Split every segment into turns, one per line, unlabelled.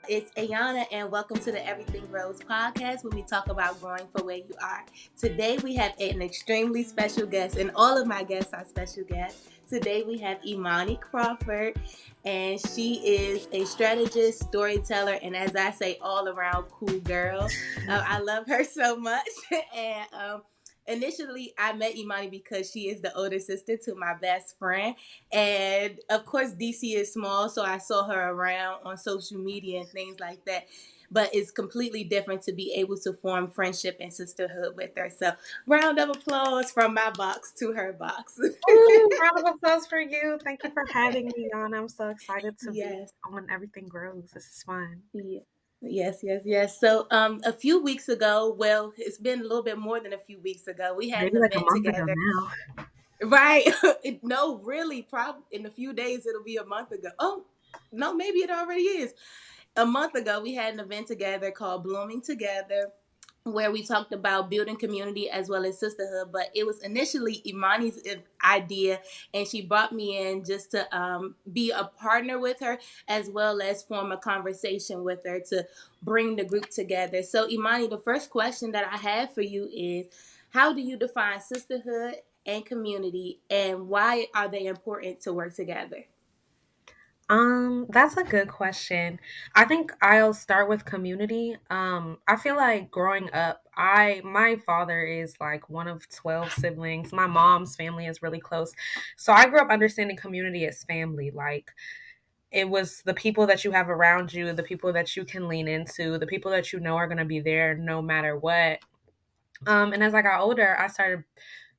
It's Ayana, and welcome to the Everything Grows podcast, where we talk about growing for where you are. Today, we have an extremely special guest, and all of my guests are special guests. Today, we have Imani Crawford, and she is a strategist, storyteller, and as I say, all around cool girl. I love her so much, and initially I met Imani because she is the older sister to my best friend, and of course DC is small, so I saw her around on social media and things like that. But it's completely different to be able to form friendship and sisterhood with her. So round of applause from my box to her box.
Ooh, round of applause for you. Thank you for having me on. I'm so excited to be
Yes.
on Everything Grows. This is fun.
Yeah. Yes. So, a few weeks ago, well, it's been a little bit more than a few weeks ago, we had
Maybe
an
like a
event
month ago
together.
now.
Right. No, really, probably in a few days, it'll be a month ago. Oh, no, maybe it already is. A month ago, we had an event together called Blooming Together, where we talked about building community as well as sisterhood. But it was initially Imani's idea, and she brought me in just to be a partner with her as well as form a conversation with her to bring the group together. So, Imani, the first question that I have for you is, how do you define sisterhood and community, and why are they important to work together?
That's a good question. I think I'll start with community. I feel like growing up, my father is like one of 12 siblings. My mom's family is really close. So I grew up understanding community as family. Like it was the people that you have around you, the people that you can lean into, the people that you know are going to be there no matter what. And as I got older, I started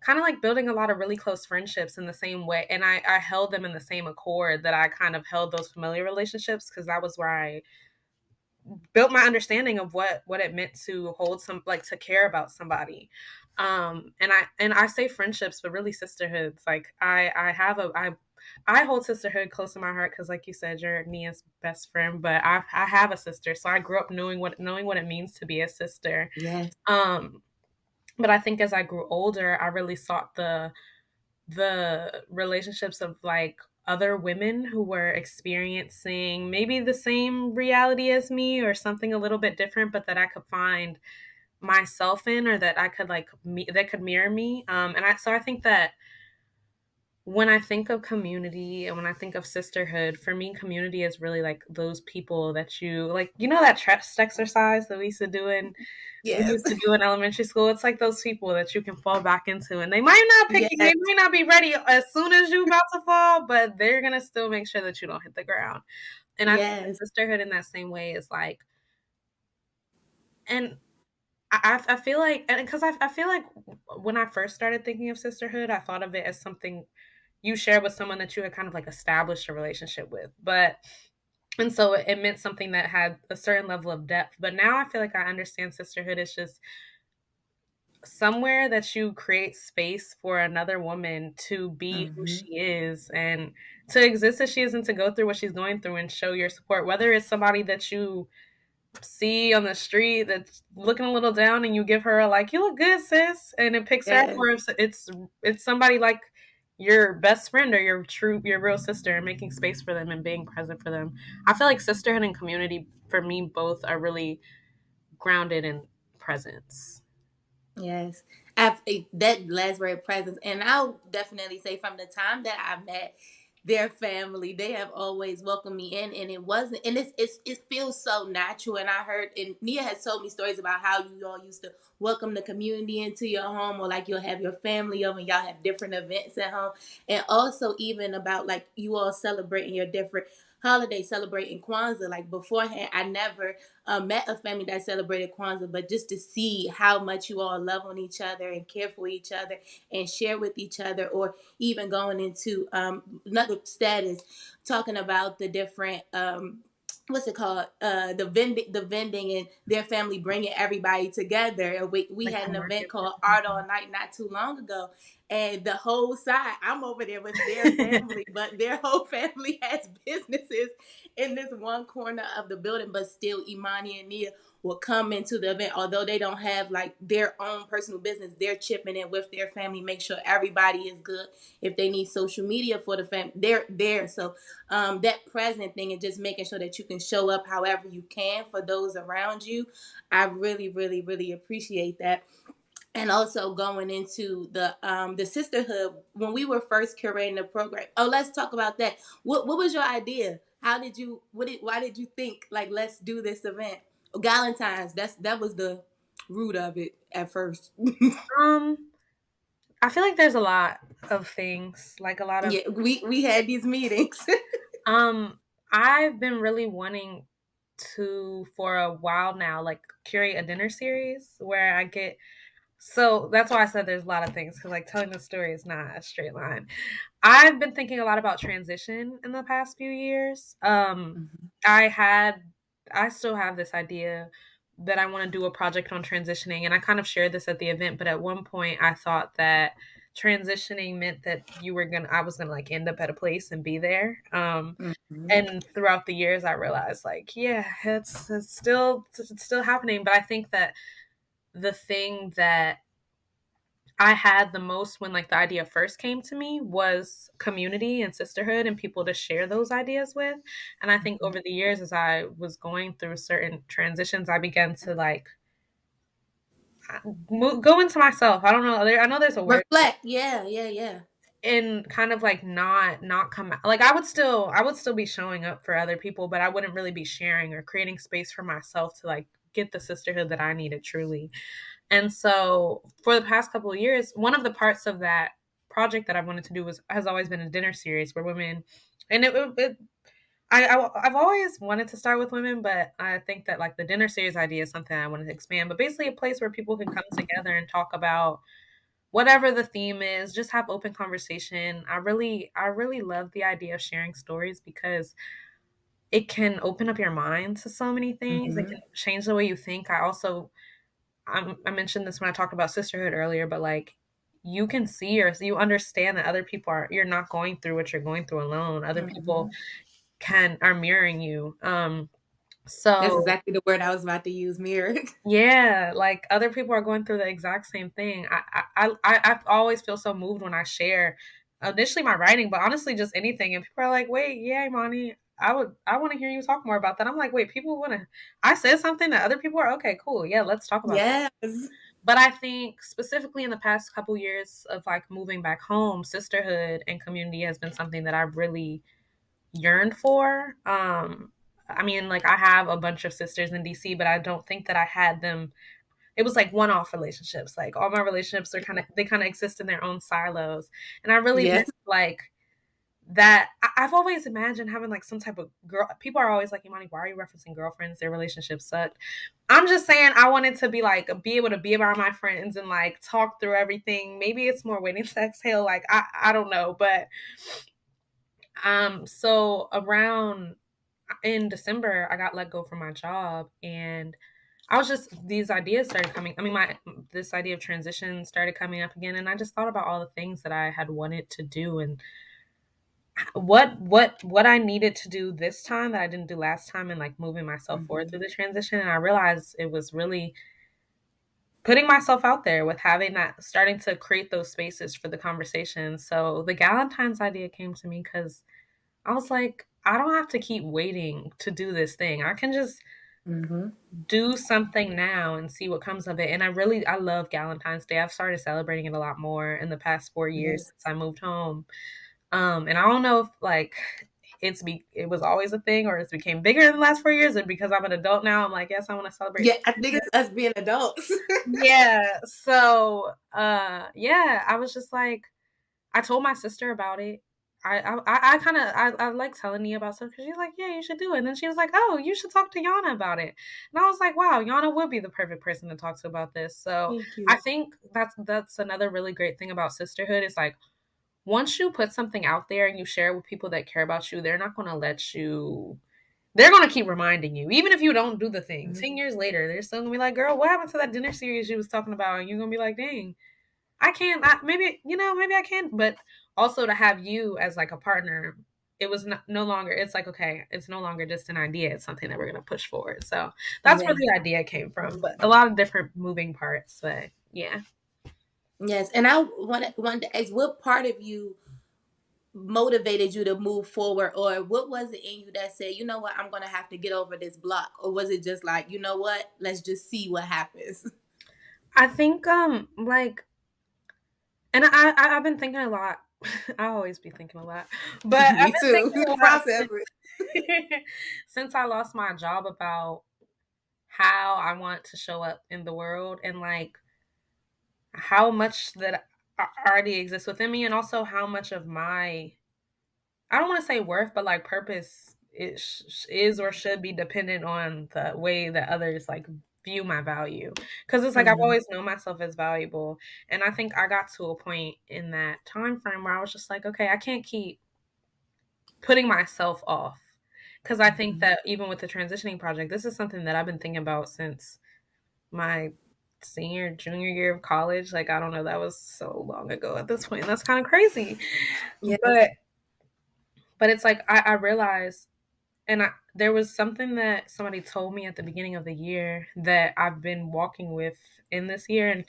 kind of like building a lot of really close friendships in the same way. And I held them in the same accord that I kind of held those familiar relationships because that was where I built my understanding of what it meant to hold some, like to care about somebody. And I say friendships, but really sisterhoods. Like I hold sisterhood close to my heart because, like you said, you're Nia's best friend. But I have a sister, so I grew up knowing what it means to be a sister.
Yes.
Um, but I think as I grew older, I really sought the relationships of like other women who were experiencing maybe the same reality as me or something a little bit different, but that I could find myself in, or that I could that could mirror me. And I think that when I think of community and when I think of sisterhood, for me, community is really like those people that that trust exercise that we
Yes.
used to do in elementary school. It's like those people that you can fall back into, and they might not pick you.
Yes.
They might not be ready as soon as you about to fall, but they're gonna still make sure that you don't hit the ground. And I think
Yes.
sisterhood in that same way is like, and I feel like, and because I feel like when I first started thinking of sisterhood, I thought of it as something you share with someone that you had kind of like established a relationship with, and so it meant something that had a certain level of depth. But now I feel like I understand sisterhood is just somewhere that you create space for another woman to be who
Mm-hmm.
she is and to exist as she is and to go through what she's going through and show your support, whether it's somebody that you see on the street that's looking a little down and you give her a like, you look good, sis, and it picks her up,
Yes.
or if it's somebody like your best friend or your real sister, and making space for them and being present for them. I feel like sisterhood and community for me both are really grounded in presence.
Yes. That last word presence. And I'll definitely say from the time that I met their family, they have always welcomed me in, and it wasn't, and it feels so natural. And I heard, and Nia has told me stories about how you all used to welcome the community into your home, or like you'll have your family over and y'all have different events at home. And also even about like you all celebrating your different holidays, celebrating Kwanzaa. Like beforehand, I never met a family that celebrated Kwanzaa, but just to see how much you all love on each other and care for each other and share with each other, or even going into another status, talking about the different what's it called, the vending and their family bringing everybody together. And we
Like
had
the
an event
market.
called Art All Night not too long ago, and the whole side, I'm over there with their family, but their whole family has businesses in this one corner of the building. But still, Imani and Nia will come into the event, although they don't have like their own personal business. They're chipping in with their family, make sure everybody is good. If they need social media for the family, they're there. So that present thing and just making sure that you can show up however you can for those around you, I really, really, really appreciate that. And also going into the sisterhood, when we were first curating the program. Oh, let's talk about that. What was your idea? How did you why did you think like let's do this event? Galentine's, that was the root of it at first.
Um, I feel like there's a lot of things, like a lot of
Yeah, we had these meetings.
um I've been really wanting to for a while now, like curate a dinner series where I get so that's why I said there's a lot of things because like telling the story is not a straight line. I've been thinking a lot about transition in the past few years.
Mhm.
I had, I still have this idea that I want to do a project on transitioning, and I kind of shared this at the event. But at one point, I thought that transitioning meant that I was gonna like end up at a place and be there.
Mhm.
And throughout the years, I realized like, yeah, it's still happening. But I think that the thing that I had the most when like the idea first came to me was community and sisterhood and people to share those ideas with. And I think over the years as I was going through certain transitions, I began to like go into myself. I don't know. I know there's a word
Reflect. Yeah, yeah, yeah.
and kind of like not come out. Like I would still be showing up for other people, but I wouldn't really be sharing or creating space for myself to like get the sisterhood that I needed truly. And so for the past couple of years, one of the parts of that project that I wanted to do has always been a dinner series where women, and I've always wanted to start with women, but I think that like the dinner series idea is something I wanted to expand. But basically, a place where people can come together and talk about whatever the theme is, just have open conversation. I really love the idea of sharing stories because it can open up your mind to so many things. It can
Hmm.
change the way you think. I mentioned this when I talked about sisterhood earlier, but like you can see or you understand that other people you're not going through what you're going through alone. Other people
Hmm.
are mirroring you.
That's
So
exactly the word I was about to use, mirror.
yeah, like other people are going through the exact same thing. I always feel so moved when I share initially my writing, but honestly just anything. And people are like, "Wait, yeah, Imani, I want to hear you talk more about that." I'm like, "Wait, people want to?" I said something that other people are okay, cool, yeah, let's talk about that.
Yes.
But I think specifically in the past couple years of like moving back home, sisterhood and community has been something that I really yearned for. I mean, like I have a bunch of sisters in DC, but I don't think that I had them. It was like one-off relationships. Like all my relationships are they kind of exist in their own silos, and I really miss
Yes.
like that. I've always imagined having like some type of girl. People are always like, Imani, why are you referencing girlfriends? Their relationships suck. I'm just saying I wanted to be like be able to be around my friends and like talk through everything. Maybe it's more waiting to exhale. Like I don't know, but so around in December I got let go from my job and I was just these ideas started coming. I mean, my this idea of transition started coming up again, and I just thought about all the things that I had wanted to do and what I needed to do this time that I didn't do last time, and like moving myself forward through
Hmm.
the transition. And I realized it was really putting myself out there with having that, starting to create those spaces for the conversation. So the Galentine's idea came to me because I was like, I don't have to keep waiting to do this thing. I can just
Hmm.
do something now and see what comes of it. And I love Galentine's Day. I've started celebrating it a lot more in the past 4 years
Yes.
since I moved home. And I don't know if like it was always a thing or it's became bigger in the last 4 years, and because I'm an adult now, I'm like, yes, I want to celebrate.
Yeah, I think it's us being adults.
Yeah. So yeah, I was just like I told my sister about it. I kind of I like telling Nia about stuff because she's like, yeah, you should do it. And then she was like, oh, you should talk to Yana about it. And I was like, wow, Yana would be the perfect person to talk to about this. So
Thank
I
you.
think that's another really great thing about sisterhood is like once you put something out there and you share it with people that care about you, they're not going to let you. They're going to keep reminding you, even if you don't do the thing.
Mhm.
10 years later, they're still going to be like, girl, what happened to that dinner series you was talking about? And you're going to be like, dang. I can't. Maybe maybe I can, but also to have you as like a partner, it was no longer. It's like okay, it's no longer just an idea. It's something that we're gonna push forward. So that's where
Yes.
the idea came from. But a lot of different moving parts. But yeah,
Yes. And I want to ask, what part of you motivated you to move forward, or what was it in you that said, you know what, I'm gonna have to get over this block, or was it just like, you know what, let's just see what happens?
I think like, and I've been thinking a lot. I always be thinking a lot, but I've
Me
been
too.
thinking a lot
Process it.
since I lost my job about how I want to show up in the world and like how much that already exists within me and also how much of my I don't want to say worth but like purpose is or should be dependent on the way that others like view my value because it's like I've
Mhm.
always known myself as valuable and I think I got to a point in that time frame where I was just like okay I can't keep putting myself off because I think
Mhm.
that even with the transitioning project this is something that I've been thinking about since my senior junior year of college. Like I don't know, that was so long ago at this point. That's kind of crazy.
Yes.
But it's like I realized and there was something that somebody told me at the beginning of the year that I've been walking with in this year and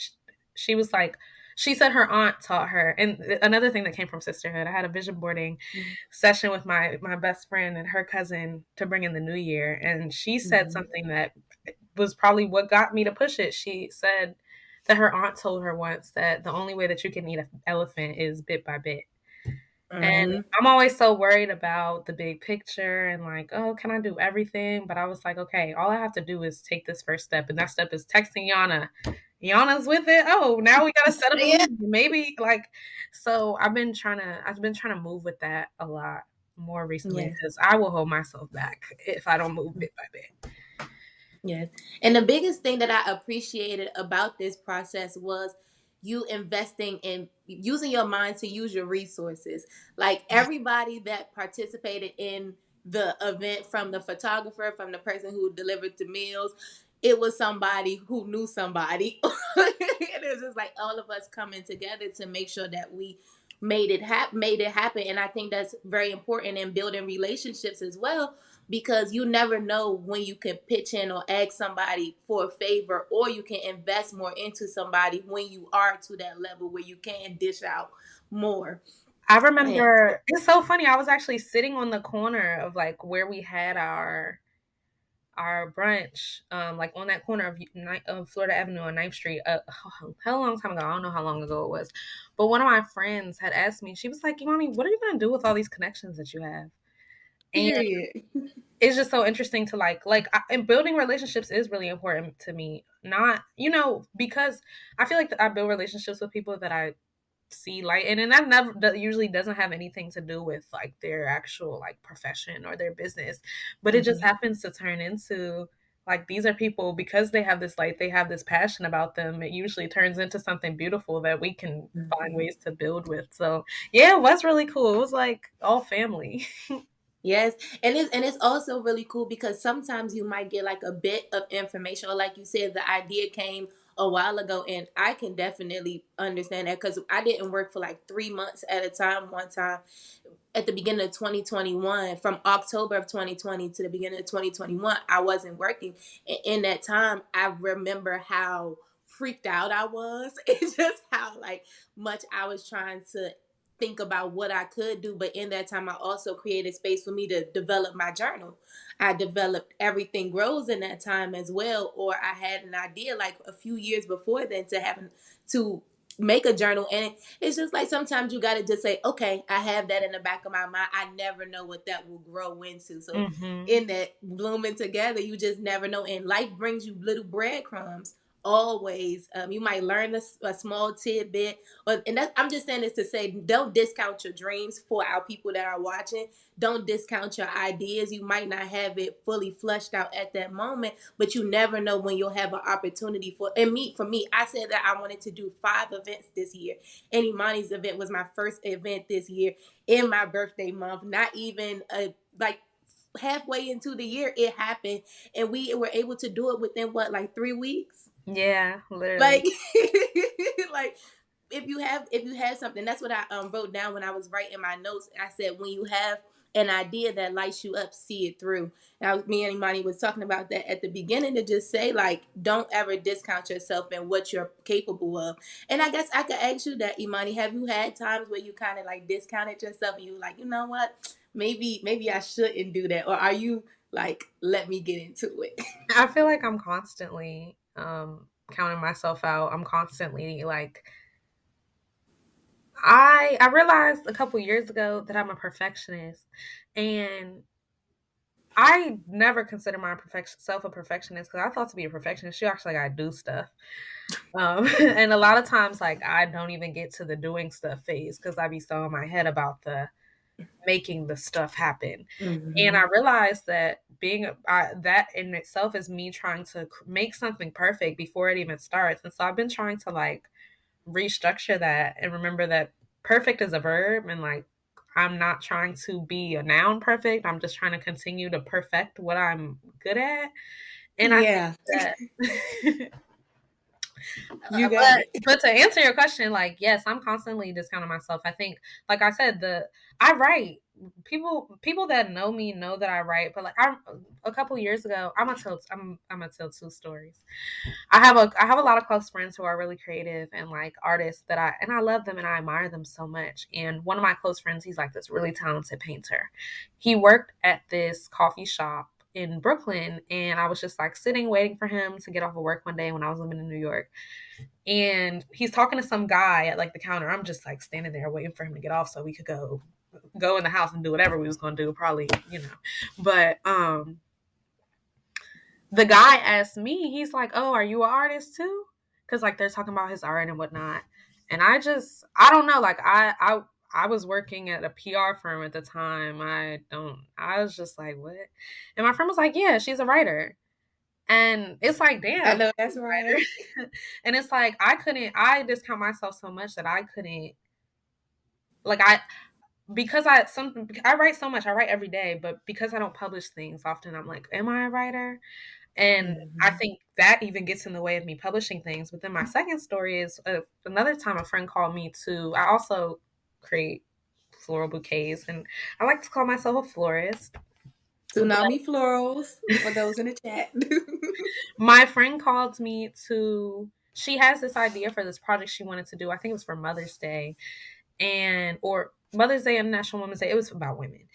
she was like she said her aunt taught her and another thing that came from sisterhood I had a vision boarding
Mhm.
session with my best friend and her cousin to bring in the new year and she said
Mhm.
something that was probably what got me to push it. She said that her aunt told her once that the only way that you can eat an elephant is bit by bit. And
Mhm.
I'm always so worried about the big picture and like, oh, can I do everything? But I was like, okay, all I have to do is take this first step. And that step is texting Yana. Yana's with it. Oh, now we gotta set up a
Yeah.
meeting. Maybe like so I've been trying to move with that a lot more recently
Yes.
because I will hold myself back if I don't move bit by bit.
Yes. And the biggest thing that I appreciated about this process was you investing in using your mind to use your resources. Like everybody that participated in the event, from the photographer, from the person who delivered the meals, it was somebody who knew somebody. And it was just like all of us coming together to make sure that we made it happen. And I think that's very important in building relationships as well, because you never know when you can pitch in or ask somebody for a favor, or you can invest more into somebody when you are to that level where you can dish out more.
I
And
remember it's so funny. I was actually sitting on the corner of like where we had our brunch, like on that corner of Florida Avenue on Ninth Street. How long time ago? I don't know how long ago it was, but one of my friends had asked me. She was like, "Imani, what are you gonna do with all these connections that you have?" And
period.
it's just so interesting to and building relationships is really important to me. Not because I feel like I build relationships with people that I see light and that never that usually doesn't have anything to do with like their actual like profession or their business but it just
Mhm.
happens to turn into like these are people because they have this light they have this passion about them it usually turns into something beautiful that we can find
Mhm.
ways to build with so yeah it was really cool it was like all family.
Yes, and it's also really cool because sometimes you might get like a bit of information, or like you said, the idea came a while ago, and I can definitely understand that because I didn't work for like 3 months at a time. One time, at the beginning of 2021, from October of 2020 to the beginning of 2021, I wasn't working. And in that time, I remember how freaked out I was. It's just how like much I was trying to think about what I could do. But in that time, I also created space for me to develop my journal. I developed Everything Grows in that time as well. Or I had an idea like a few years before then to make a journal. And it's just like sometimes you got to just say, okay, I have that in the back of my mind. I never know what that will grow into. So
Hmm.
in that blooming together, you just never know. And life brings you little breadcrumbs always. You might learn a small tidbit, and that, I'm just saying this to say, don't discount your dreams. For our people that are watching, don't discount your ideas. You might not have it fully fleshed out at that moment, but you never know when you'll have an opportunity for me, I said that I wanted to do 5 events this year, and Imani's event was my first event this year in my birthday month. Not even like halfway into the year it happened, and we were able to do it within what, like 3 weeks.
Yeah,
Like
literally.
like if you have something, that's what I wrote down when I was writing my notes. I said when you have an idea that lights you up, see it through. Now, me and Imani was talking about that at the beginning, to just say like, don't ever discount yourself and what you're capable of. And I guess I could ask you that, Imani, have you had times where you kind of like discounted yourself and you were like, you know what, maybe I shouldn't do that, or are you like, let me get into it?
I feel like I'm constantly counting myself out. I'm constantly like I realized a couple years ago that I'm a perfectionist, and I never consider my perfection self a perfectionist because I thought to be a perfectionist, you actually gotta do stuff. And a lot of times, like I don't even get to the doing stuff phase because I be so in my head about the making the stuff happen. And I
Mm-hmm.
realized that that in itself is me trying to make something perfect before it even starts. And so I've been trying to like restructure that and remember that perfect is a verb, and like I'm not trying to be a noun perfect. I'm just trying to continue to perfect what I'm good at. And I think
Yeah,
that
you got it.
but to answer your question, like yes, I'm constantly discounting myself. I think, like I said, the I write. People that know me know that I write, but like I a couple years ago, I'm gonna tell two stories. I have a lot of close friends who are really creative and like artists that I love them and I admire them so much. And one of my close friends, he's like this really talented painter. He worked at this coffee shop in Brooklyn, and I was just like sitting waiting for him to get off of work one day when I was living in New York. And he's talking to some guy at like the counter. I'm just like standing there waiting for him to get off so we could go in the house and do whatever we was going to do, probably, you know. But the guy asked me, he's like, "Oh, are you an artist too?" Because like they're talking about his art and whatnot. And I don't know, like I was working at a PR firm at the time. I was just like, what? And my friend was like, yeah, she's a writer. And it's like,
I
damn,
know that's right.
writer. And it's like, I discount myself so much that I couldn't, like, because I write so much, I write every day, but because I don't publish things often, I'm like, am I a writer? And I
Mm-hmm.
think that even gets in the way of me publishing things. But then my second story is another time a friend called me to, I also create floral bouquets, and I like to call myself a florist. But
Tsunami florals for those in the chat.
my friend called me to, she has this idea for this project she wanted to do. I think it was for Mother's Day and, or Mother's Day and National Women's Day. It was about women.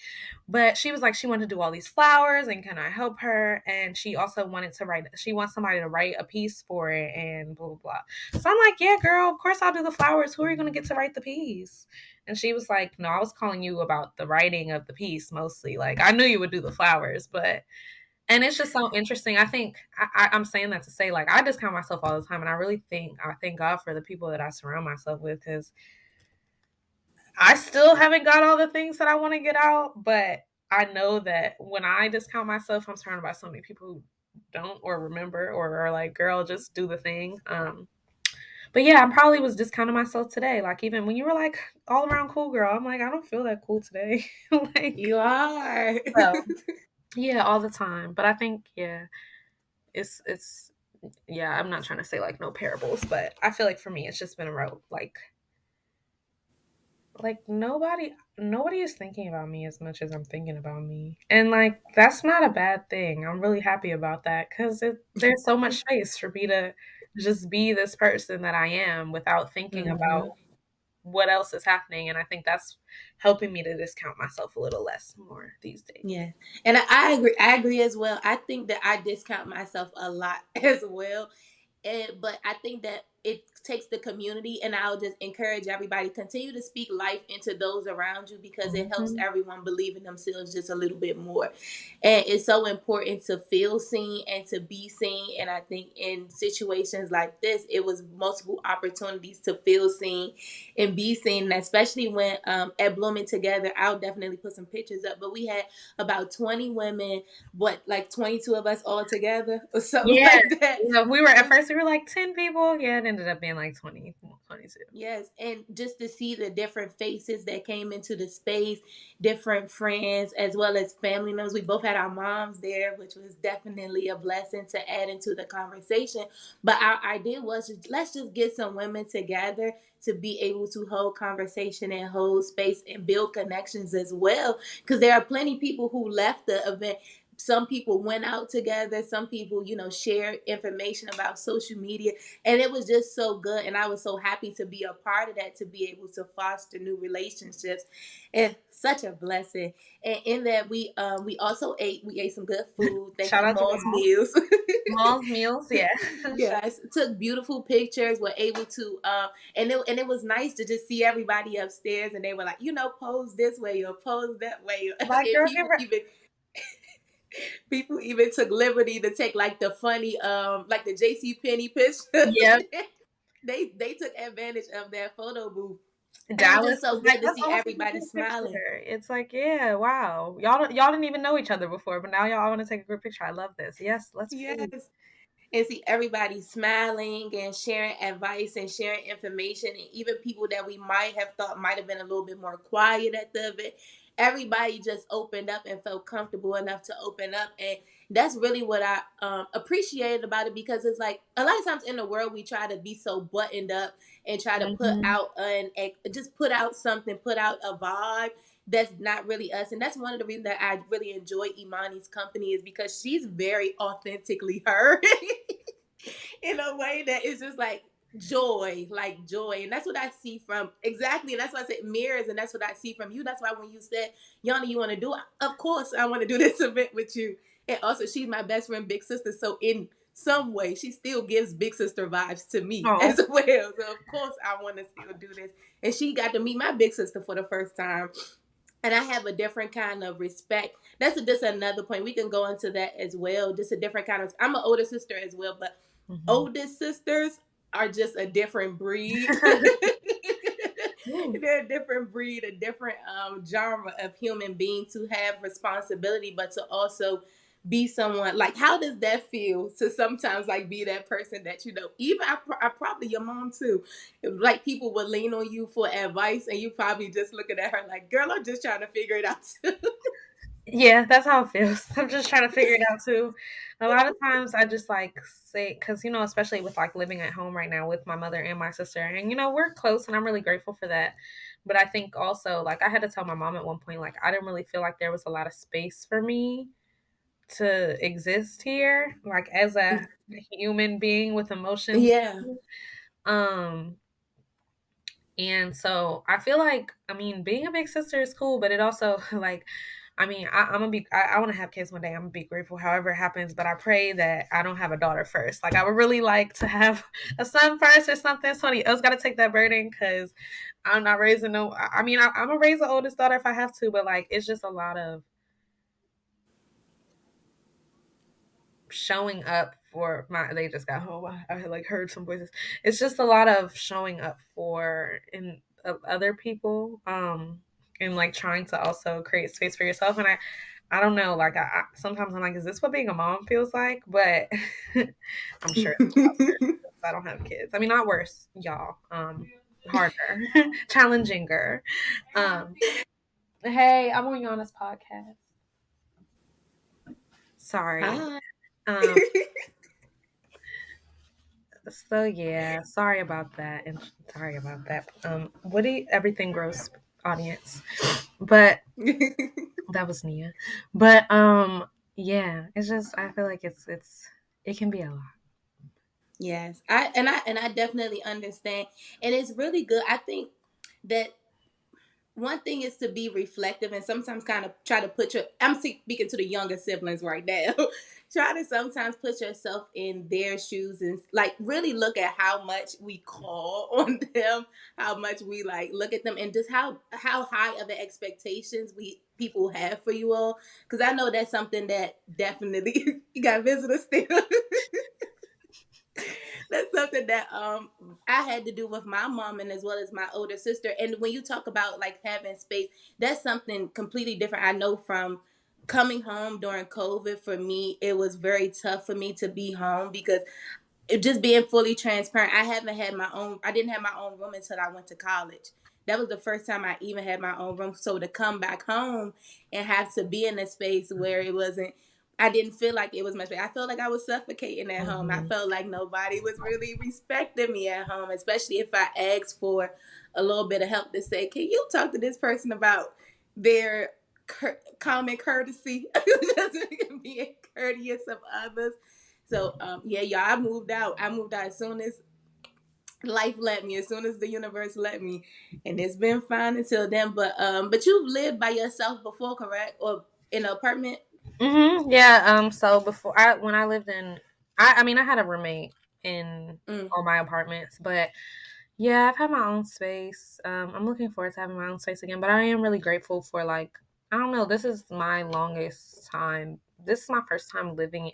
But she was like, she wanted to do all these flowers and can I help her? And she also wanted to write, she wants somebody to write a piece for it and blah, blah, blah. So I'm like, yeah, girl, of course I'll do the flowers. Who are you going to get to write the piece? And she was like, no, I was calling you about the writing of the piece mostly. Like, I knew you would do the flowers, but, and it's just so interesting. I think I'm saying that to say, like, I discount myself all the time. And I really think, I thank God for the people that I surround myself with, because I still haven't got all the things that I want to get out, but I know that when I discount myself, I'm surrounded by so many people who don't or remember or are like, girl, just do the thing. But yeah, I probably was discounting myself today. Like even when you were like all around cool girl, I'm like, I don't feel that cool today. Like,
You are.
so yeah, all the time. But I think, yeah, it's yeah, I'm not trying to say like no parables, but I feel like for me it's just been a road like nobody is thinking about me as much as I'm thinking about me. And like that's not a bad thing. I'm really happy about that cuz there's so much space for me to just be this person that I am without thinking
Hmm.
about what else is happening, and I think that's helping me to discount myself a little less more these days.
Yeah, and I agree. I agree as well. I think that I discount myself a lot as well. But I think that it takes the community, and I'll just encourage everybody, continue to speak life into those around you, because it helps
Mhm.
everyone believe in themselves just a little bit more. And it's so important to feel seen and to be seen. And I think in situations like this, it was multiple opportunities to feel seen and be seen. And especially when at Blooming Together, I'll definitely put some pictures up. But we had about 20 women, what, like 22 of us all together or something
Yeah.
like that.
We were at first we were like 10 people. Yeah, it ended up being in like 2022.
Yes, and just to see the different faces that came into the space, different friends as well as family members. We both had our moms there, which was definitely a blessing to add into the conversation. But our idea was let's just get some women together to be able to hold conversation and hold space and build connections as well. Because there are plenty of people who left the event. Some people went out together. Some people, shared information about social media, and it was just so good, and I was so happy to be a part of that, to be able to foster new relationships. And such a blessing. And in that, we also ate some good food. Thank
Shout
you,
out to the
Mom's
mall.
Meals.
Malls, meals, yeah.
Yes, took beautiful pictures. Were able to and it was nice to just see everybody upstairs, and they were like, pose this way or pose that way.
Like,
And
girl,
people even took liberty to take like the funny like the JC Penney pictures.
yep.
They took advantage of that photo booth. And it was
Dallas
just so
was like,
good to
let's
see
all take a
everybody
group
smiling.
picture. It's like, yeah, wow. Y'all didn't even know each other before, but now y'all all want to take a group picture. I love this. Yes, let's please.
Yes. And see everybody smiling and sharing advice and sharing information, and even people that we might have thought might have been a little bit more quiet at the event, everybody just opened up and felt comfortable enough to open up. And that's really what I appreciated about it, because it's like a lot of times in the world we try to be so buttoned up and try to put
Hmm.
out just put out something, put out a vibe that's not really us. And that's one of the reasons that I really enjoy Imani's company, is because she's very authentically her. In a way that is just like joy. And that's what I see from, exactly. And that's why I said mirrors. And that's what I see from you. That's why when you said, Yana, you want to do it? Of course, I want to do this event with you. And also, she's my best friend, big sister. So, in some way, she still gives big sister vibes to me
Oh,
as well. So, of course, I want to still do this. And she got to meet my big sister for the first time, and I have a different kind of respect. That's just another point. We can go into that as well. Just a different kind of. I'm an older sister as well, but
hmm.
oldest sisters are just a different breed.
Ooh.
They're a different breed, a different genre of human being, to have responsibility, but to also be someone like, how does that feel to sometimes like be that person that even I probably your mom too, like people would lean on you for advice, and you probably just looking at her like, girl, I'm just trying to figure it out too.
Yeah, that's how it feels. I'm just trying to figure it out too. A lot of times I just like say, because, especially with like living at home right now with my mother and my sister, and, we're close and I'm really grateful for that. But I think also, like, I had to tell my mom at one point, like, I didn't really feel like there was a lot of space for me to exist here, like, as a human being with emotions.
Yeah.
Um, and so I feel like, I mean, being a big sister is cool, but it also like, I mean, I'm gonna be, I want to have kids one day. I'm gonna be grateful however it happens, but I pray that I don't have a daughter first. Like, I would really like to have a son first or something. Somebody else got to take that burden, because I'm not raising no, I mean, I'm gonna raise the oldest daughter if I have to, but like, it's just a lot of showing up for my, they just got home. I had like heard some voices. It's just a lot of showing up for in other people, and like trying to also create space for yourself. And I don't know, like, I sometimes I'm like, is this what being a mom feels like? But I'm sure it's a lot worse because I don't have kids. I mean, not worse, y'all. Harder, challenginger. um hey, I'm on Yana's podcast. Sorry.
Hi.
um So yeah, sorry about that, and sorry about that. Woody, everything gross audience, but that was Nia. But yeah, it's just I feel like it can be a lot.
Yes, I definitely understand, and it's really good. I think that one thing is to be reflective and sometimes kind of try to put your. I'm speaking to the younger siblings right now. Try to sometimes put yourself in their shoes and like really look at how much we call on them, how much we like look at them, and just how high of the expectations we people have for you all. Because I know that's something that definitely you got visitors still. That's something that I had to do with my mom and as well as my older sister. And when you talk about like having space, that's something completely different. I know from coming home during COVID, for me, it was very tough for me to be home because just being fully transparent, I didn't have my own room until I went to college. That was the first time I even had my own room. So to come back home and have to be in a space where it wasn't, I didn't feel like it was my space. I felt like I was suffocating at home. I
Mhm.
felt like nobody was really respecting me at home, especially if I asked for a little bit of help to say, can you talk to this person about their common courtesy? Just being courteous of others. So yeah, y'all, I moved out. I moved out as soon as life let me, as soon as the universe let me, and it's been fine until then. But you've lived by yourself before, correct? Or in an apartment?
Yeah. So before when I lived in, I mean, I had a roommate in
Mm,
all my apartments, but yeah, I've had my own space. I'm looking forward to having my own space again, but I am really grateful for like I don't know. This is my longest time. This is my first time living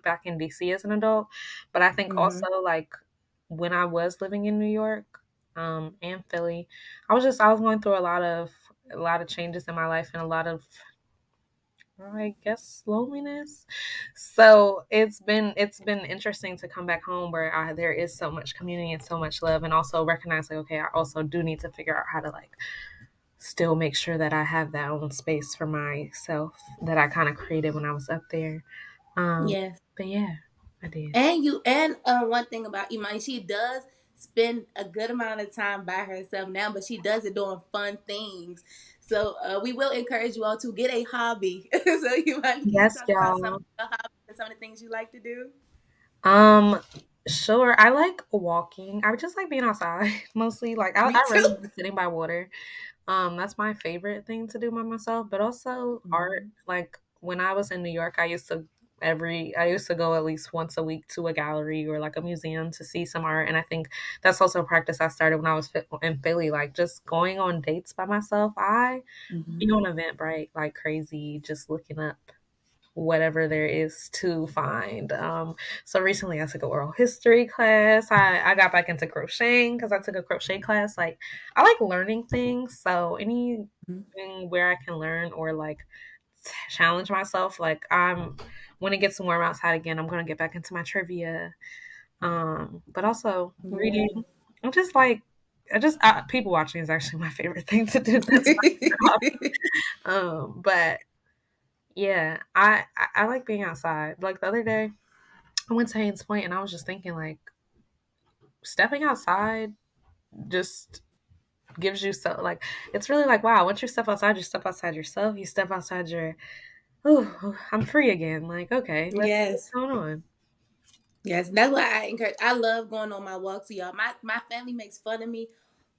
back in DC as an adult, but I think
mm-hmm.
also like when I was living in New York, and Philly, I was going through a lot of changes in my life and a lot of I guess loneliness. So it's been interesting to come back home where there is so much community and so much love, and also recognize like okay, I also do need to figure out how to like still make sure that I have that own space for myself that I kind of created when I was up there. Um,
Yes.
but yeah, I did.
And one thing about Imani, she does spend a good amount of time by herself now, but she does it doing fun things. So we will encourage you all to get a hobby. So Imani, can you
Yes,
talk about some of
y'all.
the hobbies and some of the things you like to do?
Um, sure. I like walking. I just like being outside mostly. Like
Me
I really
too.
like sitting by water. That's my favorite thing to do by myself, but also art.
Mhm.
Like when I was in New York, I used to go at least once a week to a gallery or like a museum to see some art, and I think that's also a practice I started when I was in Philly, like just going on dates by myself. I be
Mhm.
on Eventbrite like crazy, just looking up whatever there is to find. So recently I took a oral history class. I got back into crocheting because I took a crochet class. Like I like learning things. So anything where I can learn or like challenge myself, like I'm when it gets warm outside again, I'm gonna get back into my trivia. But also reading.
Yeah.
I'm just like people watching is actually my favorite thing to do. That's my hobby. But yeah, I like being outside. Like the other day, I went to Haynes Point and I was just thinking like stepping outside just gives you so like it's really like wow, once you step outside yourself, you step outside your oh, I'm free again. Like, okay, what's
Yes.
going on?
Yes, that's why I encourage. I love going on my walks, y'all. My family makes fun of me,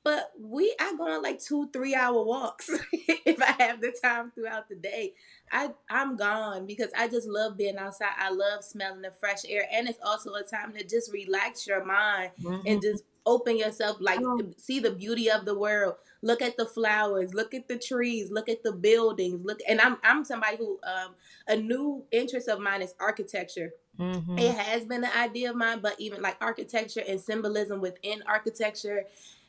but I go on like 2 3 hour walks if I have the time throughout the day. I'm gone because I just love being outside. I love smelling the fresh air, and it's also a time to just relax your mind and
Hmm.
just open yourself, like
Oh,
see the beauty of the world. Look at the flowers, look at the trees, look at the buildings. And I'm somebody who a new interest of mine is architecture.
hmm.
It has been an idea of mine, but even like architecture and symbolism within architecture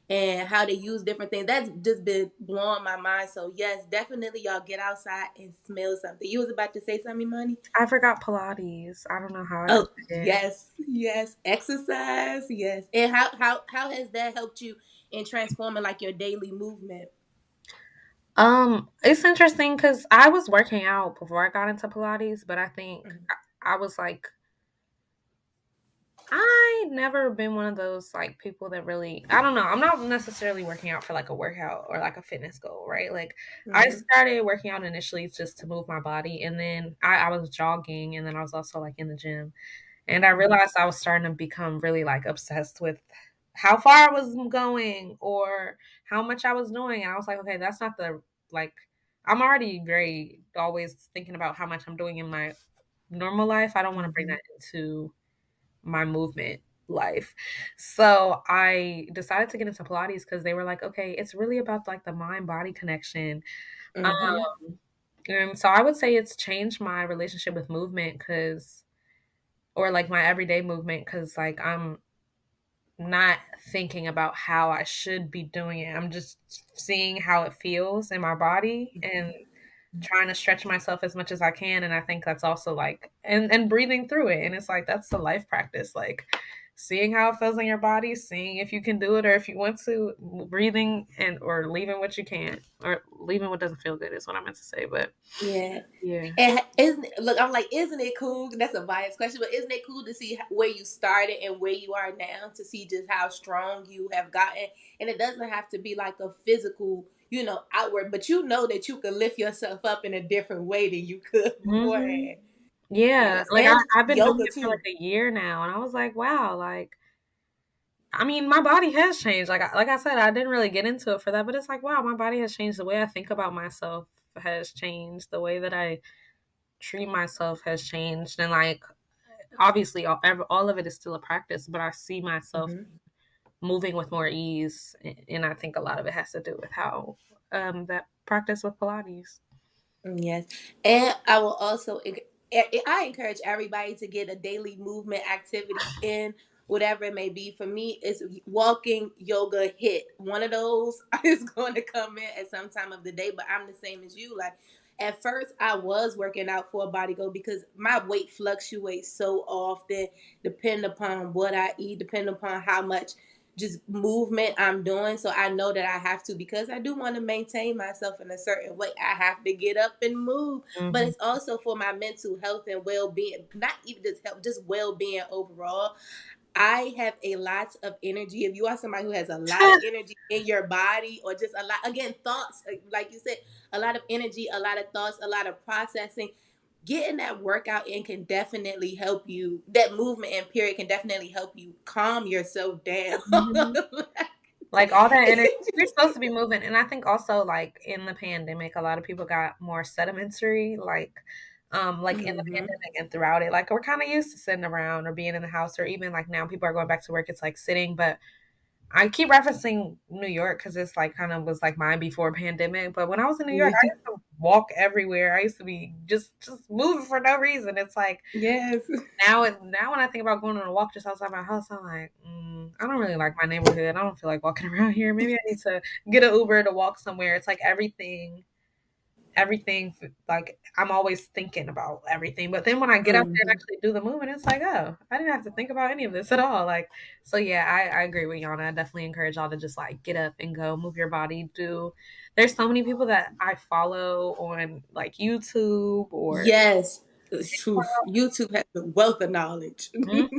and how they use different things, that's just been blowing my mind. So yes, definitely y'all get outside and smell something. You was about to say something, Money?
I forgot Pilates. I don't know how I
Oh
forget.
yes, yes. Exercise, yes. And how has that helped you in transforming like your daily movement?
It's interesting because I was working out before I got into Pilates, but I think
Mhm.
I was like I never been one of those like people that really I don't know. I'm not necessarily working out for like a workout or like a fitness goal, right? Like I
Mhm.
started working out initially just to move my body and then I was jogging and then I was also like in the gym. And I
Mhm.
realized I was starting to become really like obsessed with how far I was going or how much I was doing. And I was like, okay, that's not the like I'm already very always thinking about how much I'm doing in my normal life. I don't want to bring
Mhm.
that into my movement life. So I decided to get into Pilates because they were like, okay, it's really about like the mind body connection.
Mhm.
Um, and so I would say it's changed my relationship with movement because, or like my everyday movement because like I'm not thinking about how I should be doing it. I'm just seeing how it feels in my body and trying to stretch myself as much as I can. And I think that's also like and breathing through it. And it's like that's the life practice. Like seeing how it feels in your body, seeing if you can do it or if you want to, breathing and or leaving what you can't or leaving what doesn't feel good is what I meant to say. But
Yeah.
yeah.
And isn't it, look, I'm like, isn't it cool? That's a biased question, but isn't it cool to see where you started and where you are now, to see just how strong you have gotten? And it doesn't have to be like a physical, outward, but you know that you can lift yourself up in a different way than you could
Hmm.
beforehand.
Yeah,
Yes.
like
And
I've been doing
yoga
it for like
too.
a year now, and I was like, wow, like I mean, my body has changed. Like I said, I didn't really get into it for that, but it's like, wow, my body has changed. The way I think about myself has changed. The way that I treat myself has changed, and like obviously, all of it is still a practice, but I see myself
Hmm.
moving with more ease, and I think a lot of it has to do with how that practice with Pilates.
Yes. And I will also, I encourage everybody to get a daily movement activity in, whatever it may be. For me, it's walking, yoga, hit. One of those is going to come in at some time of the day, but I'm the same as you. Like, at first, I was working out for a body goal because my weight fluctuates so often, depending upon what I eat, depending upon how much just movement I'm doing. So I know that I have to, because I do want to maintain myself in a certain way. I have to get up and move. But
Hmm.
it's also for my mental health and well being, not even just health, just well being overall. I have a lot of energy. If you are somebody who has a lot of energy in your body, or just a lot, again, thoughts, like you said, a lot of energy, a lot of thoughts, a lot of processing, getting that workout in can definitely help you. That movement in period can definitely help you calm yourself down.
Like all that energy, we're supposed to be moving, and I think also like in the pandemic, a lot of people got more sedimentary, like in the
Hmm.
pandemic and throughout it. Like we're kind of used to sitting around or being in the house, or even like now people are going back to work. It's like sitting, but I keep referencing New York because it's like kind of was like mine before pandemic. But when I was in New York, I used to walk everywhere. I used to be just moving for no reason. It's like
Yes.
now when I think about going on a walk just outside my house, I'm like, I don't really like my neighborhood. I don't feel like walking around here. Maybe I need to get an Uber to walk somewhere. It's like everything. Like I'm always thinking about everything. But then when I get out there and
Hmm.
actually do the movement, it's like, oh, I didn't have to think about any of this at all. Like, so yeah, I agree with Yana. I definitely encourage y'all to just like get up and go, move your body. There's so many people that I follow on like YouTube or
Yes. Oof. YouTube has a wealth of knowledge.
Mhm.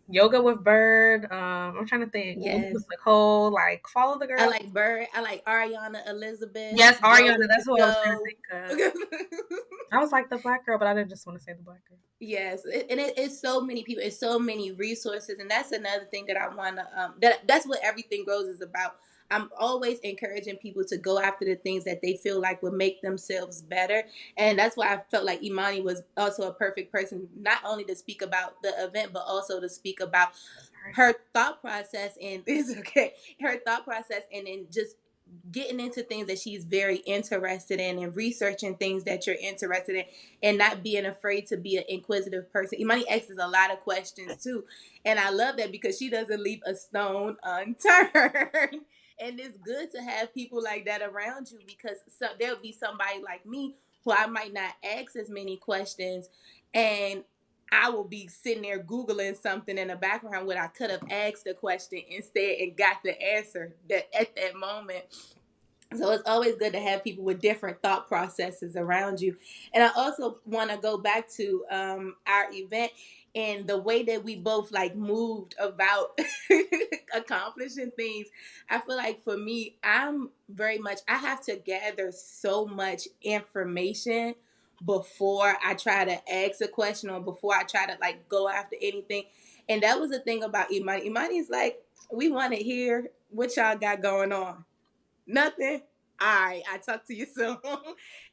Yoga with Bird. I'm trying to think. Move
Yes.
with Nicole. Like follow the
I
girl.
like Bird. I like Ariana Elizabeth.
Yes,
Grow
Ariana.
with the
That's who I was trying to
flow.
think of. I was like the black girl, but I didn't just want to say the black girl.
Yes, it's so many people, it's so many resources, and that's another thing that I want to that's what everything grows is about. I'm always encouraging people to go after the things that they feel like would make themselves better, and that's why I felt like Imani was also a perfect person, not only to speak about the event, but also to speak about
Sorry.
her thought process, and it's okay, her thought process, and then just getting into things that she's very interested in and researching things that you're interested in, and not being afraid to be an inquisitive person. Imani asks a lot of questions too, and I love that because she doesn't leave a stone unturned. And it's good to have people like that around you, because there'll be somebody like me who I might not ask as many questions, and I will be sitting there Googling something in the background where I could have asked the question instead and got the answer that at that moment. So it's always good to have people with different thought processes around you. And I also want to go back to our event and the way that we both like moved about accomplishing things. I feel like for me, I'm very much, I have to gather so much information before I try to ask a question, or before I try to like go after anything. And that was the thing about Imani. Imani's like, we want to hear what y'all got going on. Nothing. All right, I talk to you soon.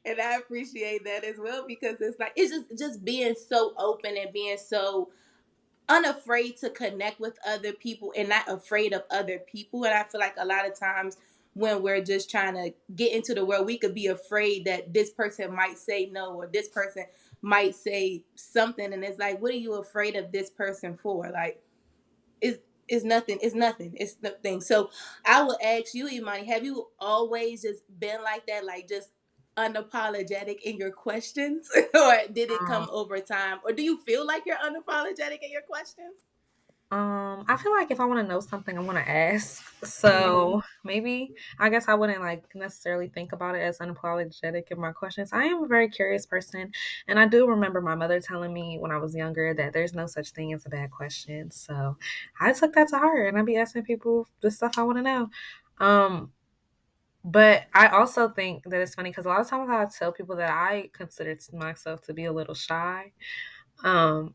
And I appreciate that as well, because it's like it's just being so open and being so unafraid to connect with other people and not afraid of other people. And I feel like a lot of times when we're just trying to get into the world, we could be afraid that this person might say no, or this person might say something, and it's like, what are you afraid of this person for? Like, it's nothing. It's nothing. It's nothing. So I will ask you, Imani, have you always just been like that, like just unapologetic in your questions, or did it
Um,
come over time, or do you feel like you're unapologetic in your questions?
I feel like if I want to know something, I want to ask.
Mm-hmm.
So maybe I guess I wouldn't like necessarily think about it as unapologetic in my questions. I am a very curious person, and I do remember my mother telling me when I was younger that there's no such thing as a bad question. So I took that to heart, and I be asking people the stuff I want to know. Um, but I also think that it's funny because a lot of times I tell people that I consider myself to be a little shy.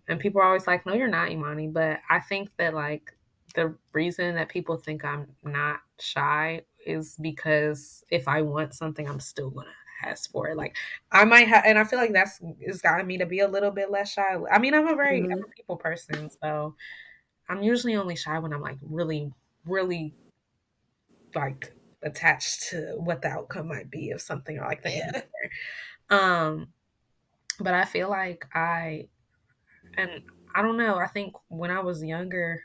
And people are always like, no, you're not, Imani. But I think that like the reason that people think I'm not shy is because if I want something, I'm still gonna ask for it. Like I might have, and I feel like that's it's gotten me to be a little bit less shy. I mean, I'm a people person, so I'm usually only shy when I'm like really, really like attached to what the outcome might be of something or like the
Yeah.
answer. Um, but I feel like and I don't know. I think when I was younger,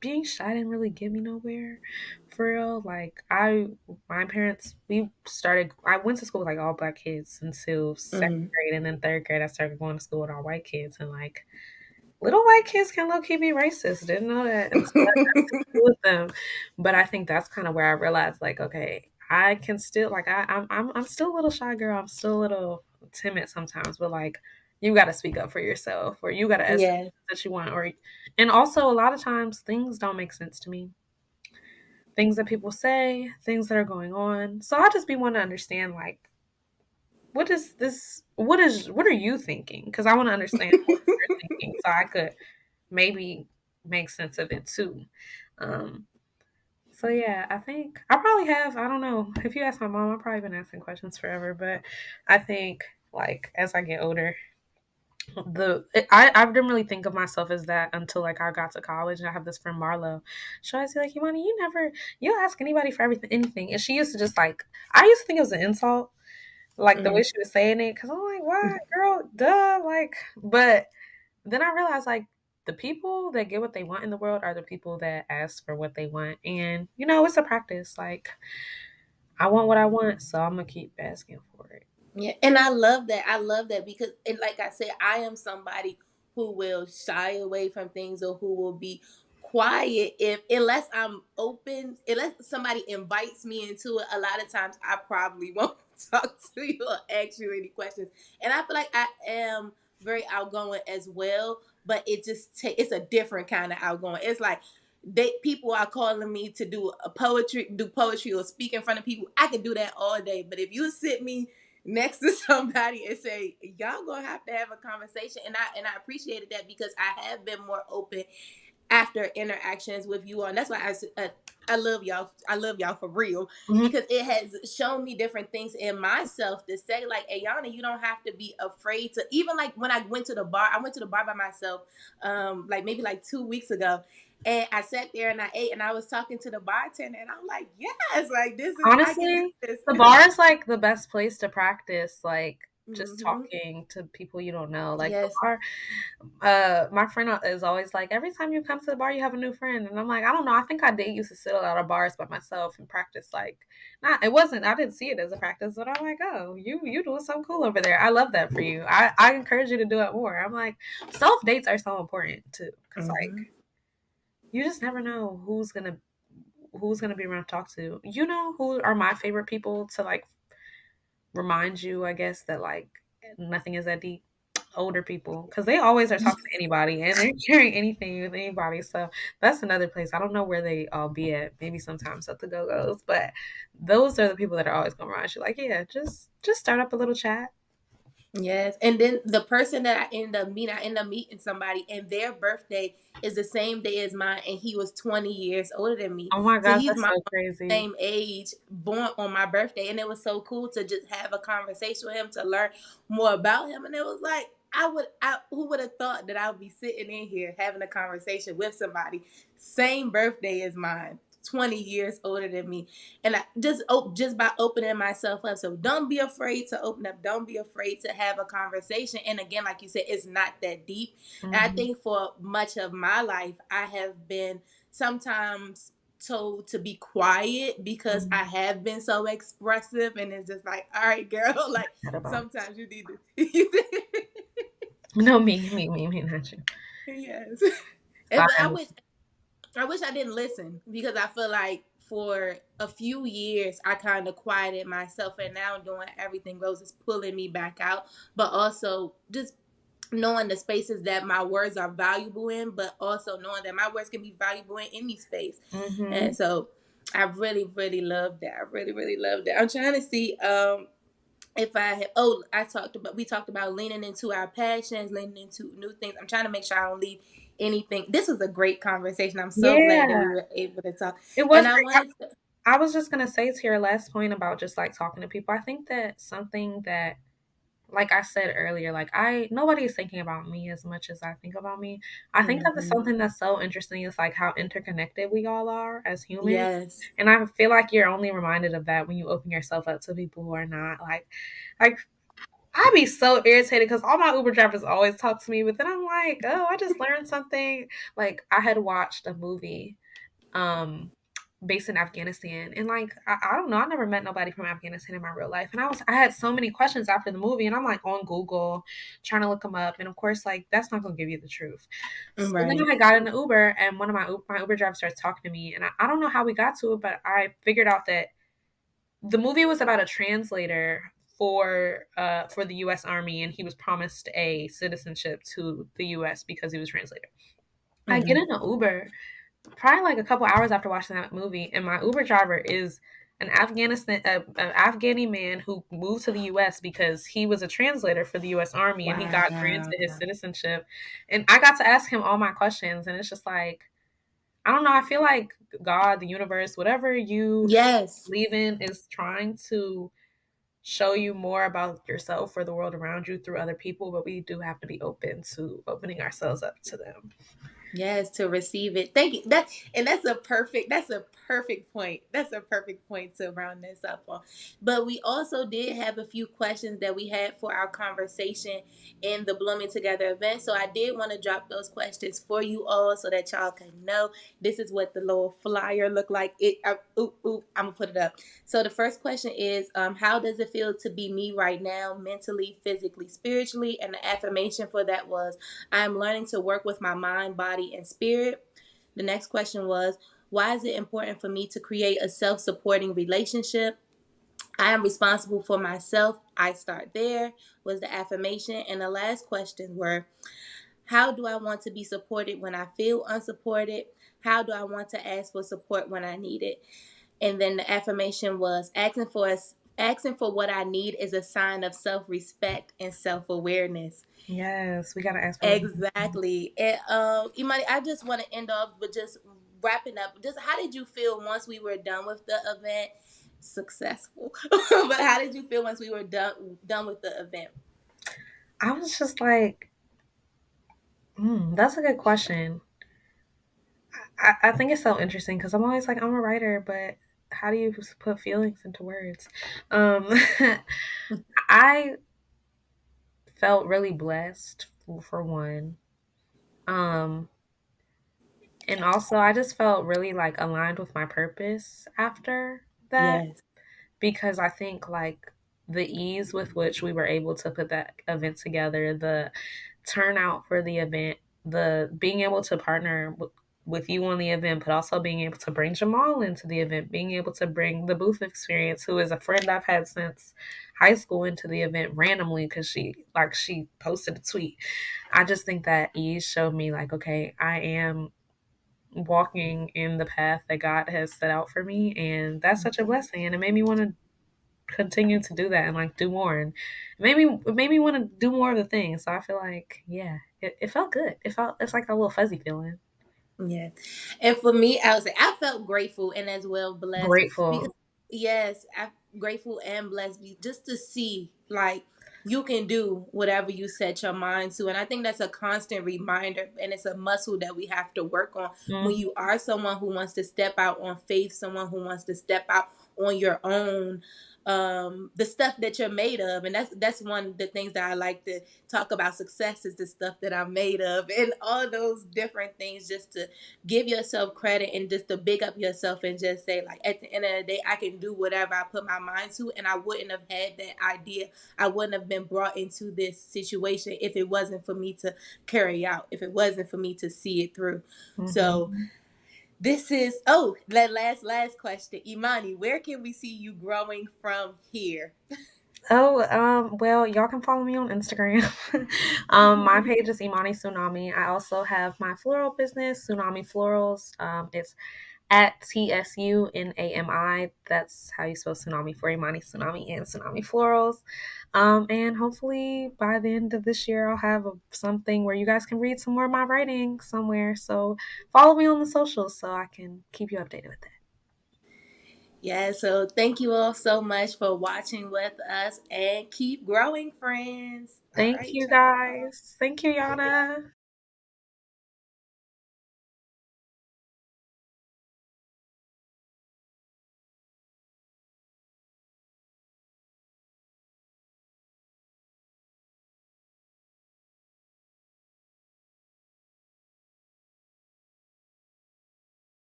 being shy didn't really get me nowhere, for real. Like my parents, I went to school with like all black kids until second
Mm-hmm.
grade, and then third grade, I started going to school with all white kids, and like little white kids can low key be racist. Didn't know that until I got to school with them. But I think that's kind of where I realized, like, okay, I can still like I'm still a little shy girl. I'm still a little timid sometimes, but like you got to speak up for yourself, or you got to ask
Yeah.
that you want, or and also a lot of times things don't make sense to me. Things that people say, things that are going on. So I just be wanting to understand, like, what is this? What are you thinking? Because I want to understand what you're thinking, so I could maybe make sense of it too. Um, so yeah, I think I probably have. I don't know. If you ask my mom, I've probably been asking questions forever. But I think like as I get older, I didn't really think of myself as that until like I got to college, and I have this friend Marlo. She always be like, "Imani, you ask anybody for everything, anything," and she used to just like I used to think it was an insult, like the way
Mm-hmm.
she was saying it, because I'm like, "Why, girl? Duh!" Like, but then I realized like the people that get what they want in the world are the people that ask for what they want. And it's a practice. Like I want what I want, so I'm gonna keep asking for it.
Yeah, and I love that. I love that because, and like I said, I am somebody who will shy away from things or who will be quiet if unless I'm open, unless somebody invites me into it. A lot of times, I probably won't talk to you or ask you any questions. And I feel like I am very outgoing as well, but it's a different kind of outgoing. It's like people are calling me to do poetry or speak in front of people. I can do that all day, but if you sit me next to somebody and say y'all gonna have to have a conversation, and I appreciated that because I have been more open after interactions with you all, and that's why I love y'all. I love y'all for real
Mhm.
because it has shown me different things in myself to say like, Ayana, you don't have to be afraid to even like when I went to the bar. I went to the bar by myself, like maybe like 2 weeks ago, and I sat there and I ate and I was talking to the bartender and I'm like, yes, like this is I can do
Honestly,
this.
the bar is like the best place to practice, like just
Hmm.
talking to people you don't know. Like the
Yes.
bar, my friend is always like, every time you come to the bar, you have a new friend, and I'm like, I don't know. I think I did used to sit a lot of bars by myself and practice. Like, not it wasn't. I didn't see it as a practice, but I'm like, oh, you doing something cool over there. I love that for you. I encourage you to do it more. I'm like, self dates are so important too, because like
Hmm.
you just never know who's gonna be around to talk to. You know who are my favorite people to like remind you, I guess, that like nothing is that deep. Older people, because they always are talking to anybody and they're sharing anything with anybody. So that's another place. I don't know where they all be at. Maybe sometimes at the Go Go's, but those are the people that are always gonna remind you, like, yeah, just start up a little chat.
Yes, and then the person that I end up meeting somebody, and their birthday is the same day as mine, and he was 20 years older than me.
Oh my
So
gosh,
he's
that's
my
so crazy.
same age, born on my birthday, and it was so cool to just have a conversation with him to learn more about him. And it was like who would have thought that I would be sitting in here having a conversation with somebody same birthday as mine, 20 years older than me, and I just by opening myself up. So don't be afraid to open up. Don't be afraid to have a conversation. And again, like you said, it's not that deep. And I
Hmm.
think for much of my life, I have been sometimes told to be quiet because I
Hmm.
have been so expressive, and it's just like, all right, girl, like
Not a box.
sometimes you need to
No, me, not you.
yes. But I
Like,
wish I didn't listen because I feel like for a few years I kind of quieted myself, and now doing everything Rose is pulling me back out, but also just knowing the spaces that my words are valuable in, but also knowing that my words can be valuable in any space.
mm-hmm.
And so I really, really love that. I really, really love that. I'm trying to see if I have, we talked about leaning into our passions, leaning into new things. I'm trying to make sure I don't leave anything. This was a great conversation. I'm so glad that
Yeah,
we were able to talk.
it was
And I
great.
wanted to,
I was just gonna say to your last point about just like talking to people. I think that something that, like I said earlier, like nobody is thinking about me as much as I think about me. I think that
Mhm.
something that's so interesting is like how interconnected we all are as humans.
Yes.
And I feel like you're only reminded of that when you open yourself up to people who are not like I'd be so irritated because all my Uber drivers always talk to me, but then I'm like, oh, I just learned something. Like I had watched a movie um based in Afghanistan, and like I don't know, I never met nobody from Afghanistan in my real life, and I had so many questions after the movie, and I'm like on Google trying to look them up, and of course like that's not gonna give you the truth. So then
Right.
I got in the Uber, and one of my Uber drivers starts talking to me, and I don't know how we got to it, but I figured out that the movie was about a translator for the US Army, and he was promised a citizenship to the US because he was translator. I get
Hmm.
in an Uber probably like a couple hours after watching that movie, and my Uber driver is an Afghani man who moved to the U.S. because he was a translator for the U.S. Army, and he got
Wow.
granted his citizenship. And I got to ask him all my questions, and it's just like I don't know. I feel like God, the universe, whatever you
Yes.
believe in, is trying to show you more about yourself or the world around you through other people, but we do have to be open to opening ourselves up to them.
Yes, to receive it. Thank you. That's a perfect point. That's a perfect point to round this up on. But we also did have a few questions that we had for our conversation in the Blooming Together event. So I did want to drop those questions for you all so that y'all can know this is what the little flyer looked like. I'm gonna put it up. So the first question is, how does it feel to be me right now, mentally, physically, spiritually? And the affirmation for that was, I am learning to work with my mind, body, and spirit. The next question was, why is it important for me to create a self supporting relationship? I am responsible for myself. I start there, was the affirmation. And the last question were, how do I want to be supported when I feel unsupported? How do I want to ask for support when I need it? And then the affirmation was, asking for what I need is a sign of self respect and self awareness.
Yes, we gotta ask for what.
Exactly. And Imani, I just want to end off with just wrapping up. Just how did you feel once we were done with the event? Successful. But how did you feel once we were done with the event?
I was just like, that's a good question. I think it's so interesting because I'm always like, I'm a writer, but how do you put feelings into words? Um, I felt really blessed for one. Um, and also I just felt really like aligned with my purpose after that
Yes.
because I think like the ease with which we were able to put that event together, the turnout for the event, the being able to partner with you on the event, but also being able to bring Jamal into the event, being able to bring the Booth Experience, who is a friend I've had since high school, into the event randomly because she posted a tweet. I just think that ease showed me like, okay, I am walking in the path that God has set out for me, and that's such a blessing. And it made me want to continue to do that and like do more, and it made me want to do more of the things. So I feel like it felt good. It's like a little fuzzy feeling.
Yeah. And for me, I would say I felt grateful and as well blessed because
Grateful.
yes, I'm grateful and blessed just to see like you can do whatever you set your mind to. And I think that's a constant reminder and it's a muscle that we have to work on when
Mhm.
you are someone who wants to step out on faith, someone who wants to step out on your own the stuff that you're made of. And that's one of the things that I like to talk about. Success is the stuff that I'm made of, and all those different things, just to give yourself credit and just to big up yourself and just say, like, at the end of the day, I can do whatever I put my mind to. And I wouldn't have had that idea, I wouldn't have been brought into this situation if it wasn't for me to carry out, if it wasn't for me to see it through. So
Hmm.
this is, that last question, Imani, where can we see you growing from here?
Oh, well, y'all can follow me on Instagram. My page is Imani Tsunami. I also have my floral business, Tsunami Florals. It's at TSUNAMI. That's how you spell tsunami for Imani Tsunami and Tsunami Florals. And hopefully by the end of this year, I'll have something where you guys can read some more of my writing somewhere. So follow me on the socials so I can keep you updated with that.
Yeah, so thank you all so much for watching with us, and keep growing, friends. All
Thank
right,
you
y'all.
guys. Thank you, Yana.